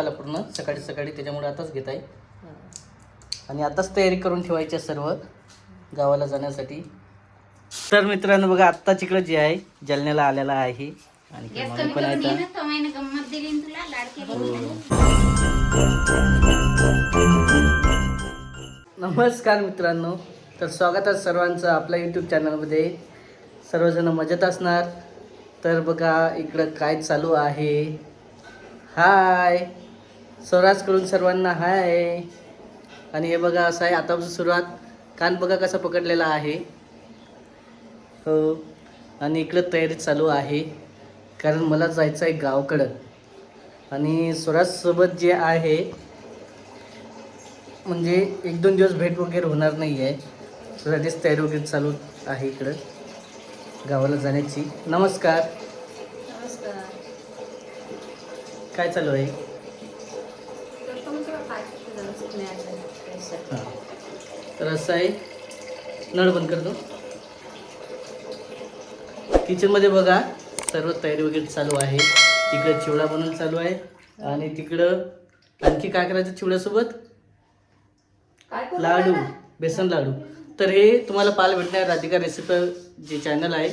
आला पूर्ण सकाळी सकाळी, त्याच्यामुळे आताच घेत आहे. आणि आताच तयारी करून ठेवायची आहे सर्व गावाला जाण्यासाठी. तर मित्रांनो बघा, आत्ता इकडं जे आहे जालन्याला आलेला आहे आणि मम्मी पण आहे. नमस्कार मित्रांनो, तर स्वागत आहे सर्वांचं आपल्या यूट्यूब चॅनलमध्ये. सर्वजण मजेत असणार. तर बघा इकडं काय चालू आहे. हाय स्वराजकडून सर्वांना हाय. आणि हे बघा असं आहे आतापासून सुरुवात. कान बघा कसा पकडलेला आहे. हो, आणि इकडं तयारी चालू आहे कारण मला जायचं आहे गावाकडं. आणि स्वराजसोबत जे आहे म्हणजे 1-2 दिवस भेट वगैरे होणार नाही आहे. तर आधीच तयारी वगैरे चालू आहे इकडं गावाला जाण्याची. नमस्कार. नमस्कार. काय चालू आहे? हां, तर असं आहे. नळ बंद करतो. किचनमध्ये बघा सर्व तयारी वगैरे चालू आहे. तिकडं चिवडा बनवून चालू आहे आणि तिकडं आणखी काय करायचं चिवड्यासोबत? लाडू, बेसन लाडू. तर हे तुम्हाला पाहायला भेटणार राधिका रेसिपी जे चॅनल आहे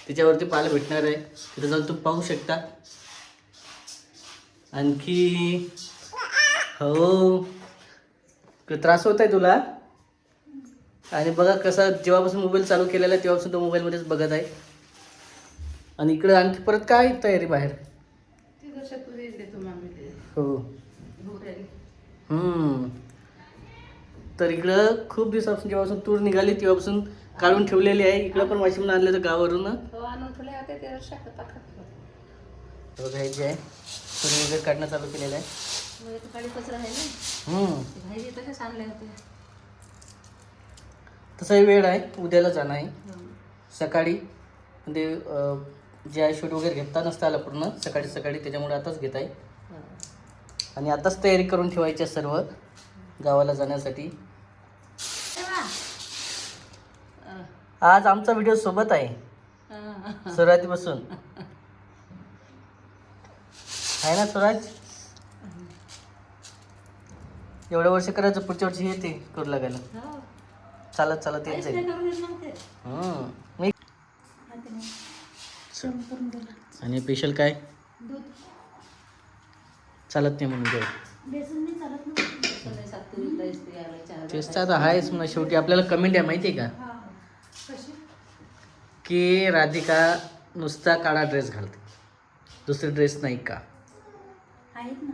त्याच्यावरती पाहायला भेटणार आहे. तिथं जाऊन तुम्ही पाहू शकता. आणखी हो, त्रास होत आहे तुला? आणि बघा कसा जेव्हापासून मोबाईल चालू केलेला आहे तेव्हापासून तो मोबाईलमध्येच बघत आहे. आणि इकडं आणखी परत काय तयारी बाहेर? हो. तर इकडं खूप दिवसापासून जेव्हापासून तूर निघाली तेव्हापासून काढून ठेवलेली आहे. इकडं पण वाशिमला आणलं तर गावावरून हे जे आहे तूर वगैरे काढणं चालू केलेलं आहे. तसाही वेळ आहे, उद्याला जाणं आहे सकाळी. म्हणजे जे आहे शूट वगैरे घेता नसता आला पूर्ण सकाळी सकाळी, त्याच्यामुळे आताच घेत आहे. आणि आताच तयारी करून ठेवायची आहे सर्व गावाला जाण्यासाठी. आज आमचा व्हिडिओ सोबत आहे सुरुवातीपासून आहे ना स्वराज? एवढ्या वर्ष करायचं, पुढच्या वर्षी येते करू लागायला. चालत चालत येत जाईल. मी आणि स्पेशल काय चालत नाही म्हणून तेच तर आहेच म्हणा. शेवटी आपल्याला कमेंट आहे माहिती आहे का की राधिका नुसता काळा ड्रेस घालते, दुसरे ड्रेस नाही का? आहेत ना,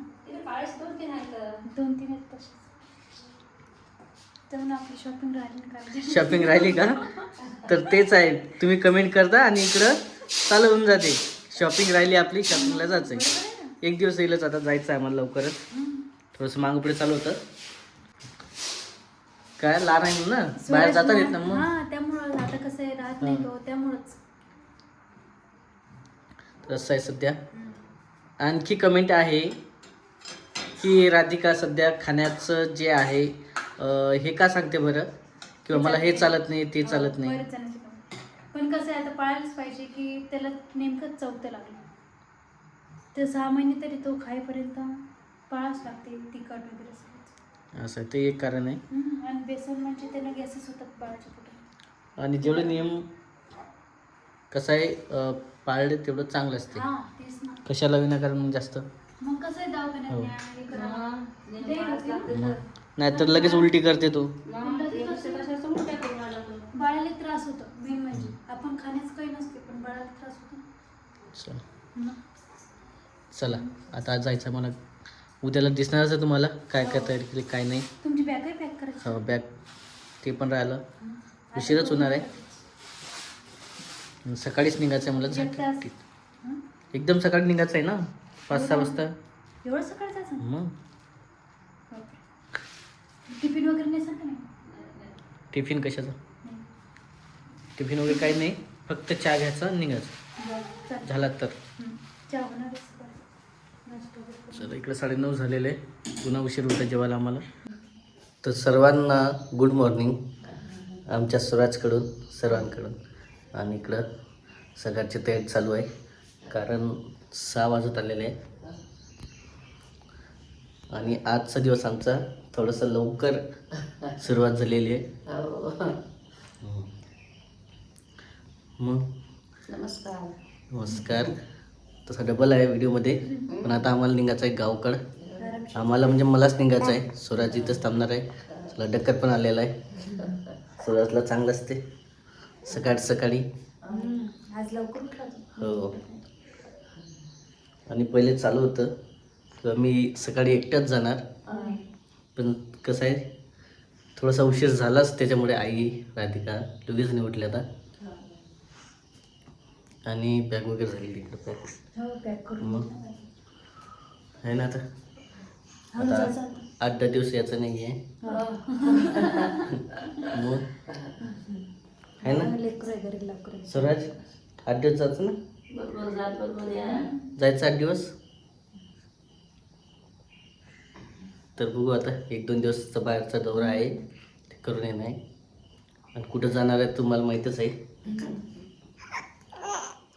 2-3 आहेत तसेच. तर आपली शॉपिंग राहिली का? तर तेच आहे, तुम्ही कमेंट करता आणि इकडं चालू होऊन जाते. शॉपिंग राहिली आपली, शॉपिंगला जायचं आहे. एक दिवस येईलच, आता जायचं आहे मला लवकरच. थोडंसं मागं पुढे चालू होतं. काय लहान आहे ना, बाहेर जाता येत ना मग. त्यामुळं आता कसं आहे राहत नाही तो, त्यामुळंच तसं आहे सध्या. आणखी कमेंट आहे की राधिका सध्या खाण्याचं जे आहे हे का सांगते बरं, किंवा मला हे चालत नाही ते चालत नाही. पण कसं आहे आता पाळायलाच पाहिजे की त्याला नेमकंच चवतं लागलं. ते 6 महिने तरी तो खाईपर्यंत पाळावंच लागते तिखट वगैरे सगळं. असं ते एक कारण आहे. आणि बेसन म्हणजे त्याला गॅसेस होतात बाळाच्या पोटात. आणि जेवढे नियम कसं आहे पाळले तेवढं चांगलं असते. कशाला विनाकारण जास्त मग कसं आहे दवाखान्यात नाहीतर लगेच उलटी करते तो. बाळाला त्रास होतो मेन म्हणजे. आपण खाण्याचं काही नसते पण बाळाला त्रास होतो. चला आता जायचं मला. उद्याला दिसणारच आहे तुम्हाला काय काय तयारी केली काय नाही. तुमची बॅग आहे पॅक करायची? हो, बॅग ते पण राहिलं. उशीरच होणार आहे. सकाळीच निघायचं आहे मला. एकदम सकाळी निघायचं आहे ना, 5-6 वाजता. एवढं सकाळी जायचं मग टिफिन वगैरे नेसाल का नाही? टिफिन कशाचं? टिफिन वगैरे काही नाही, फक्त चहा घ्यायचा निघायचं झाला तर. चला इकडे 9:30 झालेले, पुन्हा उशीर होता जेवायला आम्हाला. तर सर्वांना गुड मॉर्निंग आमच्या स्वराजकडून सर्वांकडून. आणि इकडं सकाळची तयारी चालू आहे कारण 6 वाजत आलेले आहे. आणि आजचा दिवस आमचा थोडंसं लवकर सुरुवात झालेली आहे. मग नमस्कार. तसा डबल आहे व्हिडिओमध्ये, पण आता आम्हाला निघायचं आहे गावकडं. आम्हाला म्हणजे मलाच निघायचं आहे. स्वराज इथंच थांबणार आहे. चला डक्कर पण आलेला आहे. स्वराजला चांगलं असते सकाळी आज लवकर उठला हो. आणि पहिले चालू होतं किंवा मी सकाळी एकट्याच जाणार, पण कसं आहे थोडासा उशीर झालाच, त्याच्यामुळे आई राधिका दोघीच उठल्या आता. आणि बॅग वगैरे झाली तिकडे पॅक. मग आहे ना आता 8-10 दिवस यायचं नाही आहे. मग आहे ना स्वराज 8 दिवस जायचं ना, जायचं 8 दिवस. तर बघू आता 1-2 दिवसचा बाहेरचा दौरा आहे, ते करून येणार आहे. आणि कुठं जाणार आहे तुम्हाला माहीतच आहे.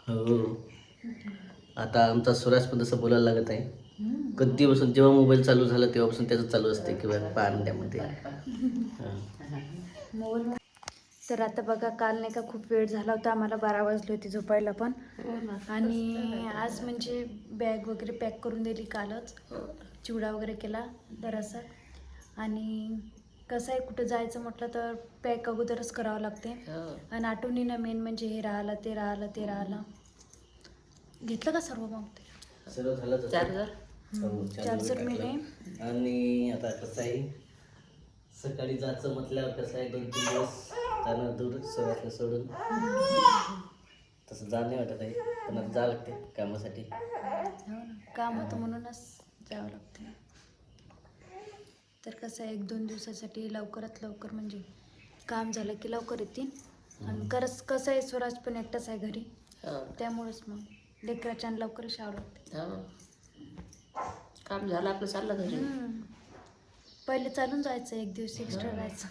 हो. आता आमचा स्वराज पण तसं बोलायला लागत आहे. कधीपासून जेव्हा मोबाईल चालू झाला तेव्हापासून त्याचं चालू असते किंवा पाहण्यामध्ये. तर आता बघा, काल नाही का खूप वेळ झाला होता, आम्हाला 12 वाजले होते झोपायला पण. आणि आज म्हणजे बॅग वगैरे पॅक करून दिली कालच, चिवडा वगैरे केला जरासा. आणि कसं आहे कुठं जायचं म्हटलं तर पॅक अगोदरच करावं लागते. आणि आठवणीनं मेन म्हणजे हे राहिलं ते राहिलं. घेतलं का सर्व? मग ते सर्व झालं चार्जर मिळे. आणि आता कसं आहे सकाळी जायचं म्हटल्यावर कसं आहे 2-3 दिवस जाणार दूर स्वराजला सोडून. तसं जा नाही वाटत आहे, पण आता जावं लागते कामासाठी. काम होतं म्हणूनच जावं लागते. तर कसं आहे 1-2 दिवसासाठी लवकरात लवकर म्हणजे काम झालं की लवकर येतील. आणि कसं आहे स्वराज पण एकटाच आहे घरी, त्यामुळेच मग लेकराच्या लवकरच यावं लागते. काम झालं आपलं चाललं घरी. पहिले चालून जायचं, 1 दिवस एक्स्ट्रा राहायचं,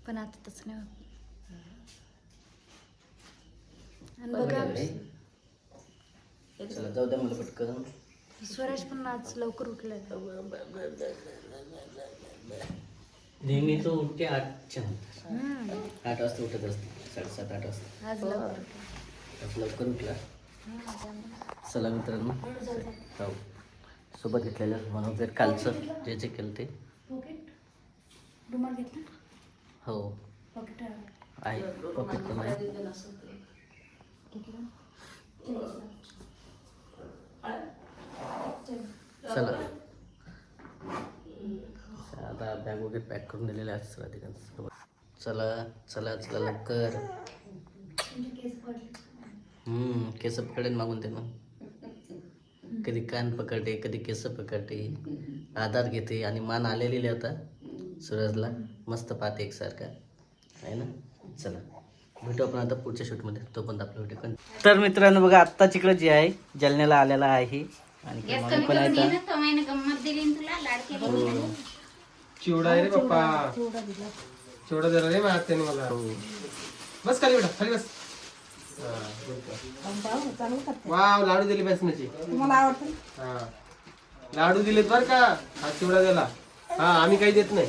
पण आता तसं नाही होत. आणि बघा चला जाऊ द्या मला पटकन. स्वराज पण आज लवकर उठलाय. नेहमी तो उठते 8च्या नंतर. 8 वाजता उठत असते, 7:30-8 वाजता. आज लवकर उठला. आज लवकर उठला. चला मित्रांनो, हो सोबत घेतलेलं म्हणून जर कालचं जे जे केलं ते. रुमाल घेतला? हो पॉकेट आहे, पॉकेट पण आहे. चला आता बॅग वगैरे पॅक करून दिलेले आहेत सगळ्या. चला लवकर. केस पकडेन मागून ते मग कधी कान पकडते, कधी केस पकडते, आधार घेते. आणि मान आलेली आता सूरजला मस्त पाहते एकसारखा आहे ना. चला भेटू आपण आता पुढच्या शूटमध्ये, तोपर्यंत आपला व्हिडिओ कंटिन्यू. तर मित्रांनो बघा, आत्ता चिकडं जे आहे जालन्याला आलेला आहे. आणि मम्मी पण आहे. चिवडा आहे रे पप्पा, चिवडा दिला रे माझ्या आत्याने मला. बस खाली बेटा, खाली बस. वाव, लाडू दिले बेसनाचे. तुम्हाला आवडते? हा, लाडू दिलेत बर का. हा चिवडा दिला. हा, आम्ही काही देत नाही.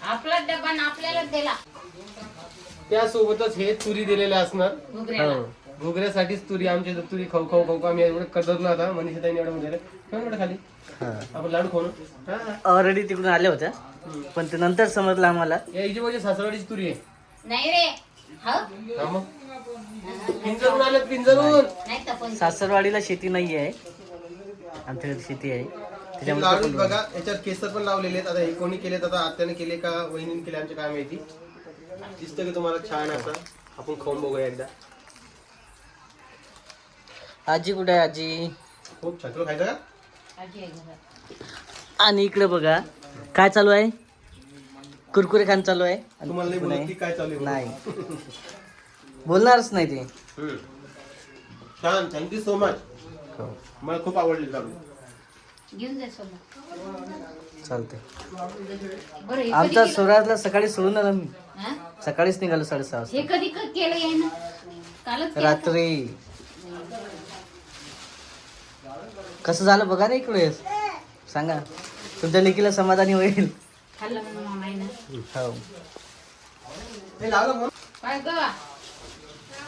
आपला डबा आपल्याला दिला. त्यासोबतच हे तुरी दिलेले असणार. घुगऱ्यासाठीच तुरी. आमच्या इथं तुरी खाऊ खाऊ खाऊ आम्ही एवढं कदरलो आता. मनीषा ताईने एवढं दिलं. ठेव खाली, आपण लाडू खाऊ ना. ऑलरेडी तिकडून आल्या होत्या, पण ते नंतर समजलं आम्हाला. या इजी म्हणजे सासरवाडीची तुरी आहे. नाही रे, हा मग पिंजरून आल्यात, पिंजरून. नाही तर पण सासरवाडीला शेती नाही आहे, आमच्याकडे शेती आहे. लाडू बघा, याच्यात केसर पण लावलेले आहेत. आता हे कोणी केलेत, आता आत्याने केले का वहिनीने केले आमच्या काय माहिती. दिसतं की तुम्हाला छान असं. आपण खाऊन बघूया एकदा. आजी कुठे आहे? आजी खूप छान. तुला खायचं का? आजी आहे घरात. आणि इकडे बघा काय चालू आहे, कुरकुरे खान चालू आहे. तुम्हाला नाही बोलत की काय चालू आहे? नाही बोलणारच नाही ते. छान, थँक्यू सो मच. मला खूप आवडले लाडू. घेऊन जा सोबत. चालते. बरं, हे आमच्या कधी स्वराजला सकाळी सोडून आलो मी. हा? सकाळीच निघालो 6:30 वाजता. हे कधी केलं आहे ना? कालच केलं. रात्री कसं झालं बघा ना इकडे. सांगा, तुमच्या लेकीला समाधानी होईल. खाल्लं म्हणून मामाई ना हो. हे लागलं म्हणून. काय ग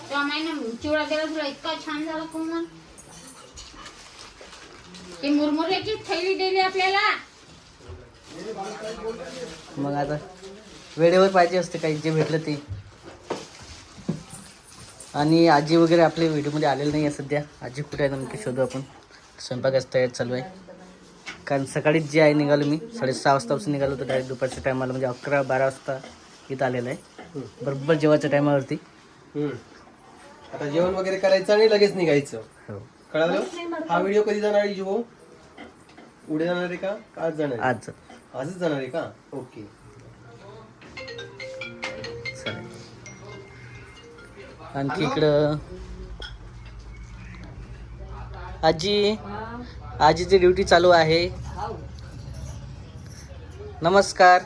त्या माईनं चिवडा दिला तुला इतका छान झाला कोण ते मुरमुऱ्याची थैली दिली आपल्याला. मग आता वेळेवर पाहिजे असते काही जे भेटलं ते. आणि आजी वगैरे आपल्या व्हिडिओमध्ये आलेलं नाही आहे सध्या. आजी कुठे आहे नक्की शोधू आपण. स्वयंपाकाची तयारी चालू आहे. कारण सकाळीच जे आहे निघालो मी 6:30 वाजतापासून निघालो तर डायरेक्ट दुपारच्या टायमाला म्हणजे 11-12 वाजता इथं आलेलं आहे. बरोबर जेवायच्या टायमावरती. आता जेवण वगैरे करायचं आणि लगेच निघायचं. हो. कळालं. हा व्हिडिओ कधी जाणार आहे जीवो? उद्या जाणार आहे का आज जाणार आहे? आज आजच जाणार आहे का? ओके. चालेल. आणखी इकडं आजीची ड्युटी चालू आहे. नमस्कार.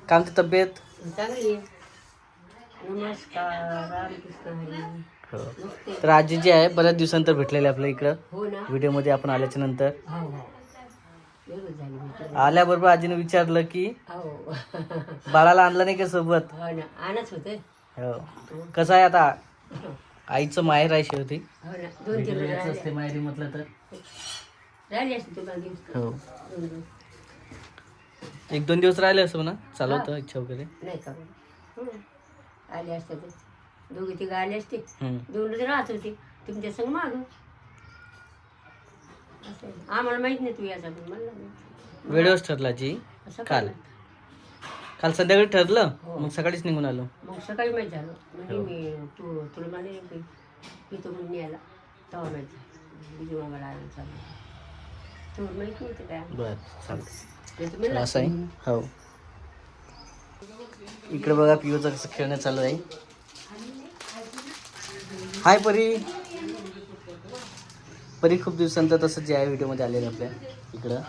काय म्हणते तब्येत? हो. तर आजी जी आहे बऱ्याच दिवसानंतर भेटलेली आपल्या इकडं व्हिडिओमध्ये आपण आल्याच्या नंतर. आल्याबरोबर आजीने विचारलं की बाळाला आणलं नाही का सोबत. हो. कसं आहे आता आईचं माहेर आहे शेवटी. असते माहेरी म्हटलं तर. हो. 1-2 दिवस राहिले असं म्हणा. चालू होतं इच्छा वगैरे. नाही का आले असते दोघे तिघं आले असते. 2 दिवस राहत होते तुमच्या संग माग. आम्हाला माहित नाही तू याचा म्हणलं वेळेवरच ठरला जी. काल संध्याकाळी ठरलं मग सकाळीच निघून आलो. मग सकाळी माहीत झालं म्हणजे मी तुला म्हणे की तो म्हणून यायला तेव्हा माहीत झालं बिजू मामाला आलं चालू तुला माहीत नव्हतं काय. बरं चालतं. म्हणलं असं आहे. हो. इकडे बघा पिओचं कसं खेळणं चालू आहे. हाय परी. परी खूप दिवसांतर तसं जे आहे व्हिडिओमध्ये आलेलं आपल्या इकडं.